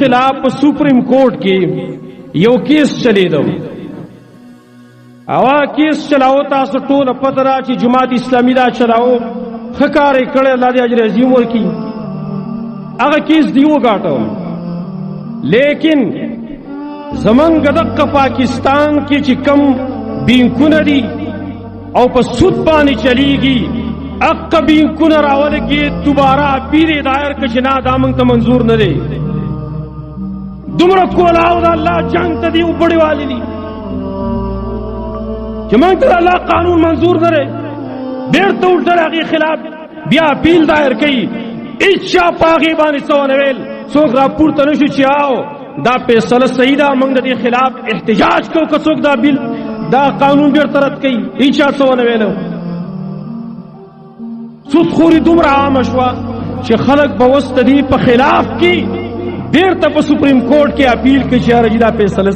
خلاف په سپریم کورټ کې یو کیس چلیدو اوا کیس چلاو تاسو ټول پته را چې جماعت اسلامي دا چلاو خکارې کړه الله دې اجر عظیم ورکړي هغه کیس دیو غاټو لیکن زمونږ دغه پاکستان کې چې کم بینکونه دي او په سود باندې چلیږي اقا بینکونه راول کې دوباره اپیل دایر کړي نه دا موږ ته منظور نه دی دومره کولاو د الله جنگ ته دی وبړی والی دي چې موږ ته الله قانون منظور نه دی بیرته الټه هغې خلاف بیا اپیل دایر کوي هیچا په هغې باندې څه ونه ویل څوک راپورته نه شو چې آو دا فیصله صحیح ده موږ د دې خلاف احتجاج کوو که څوک دا بیل دا قانون بیرته رد کوي هیچا څه ونه ویلو سودخوري دومره عامه شوه چې خلک به اوس د دې په خلاف کې بیرته په سپریم کورټ کې اپیل کوي چې یاره دا فیصله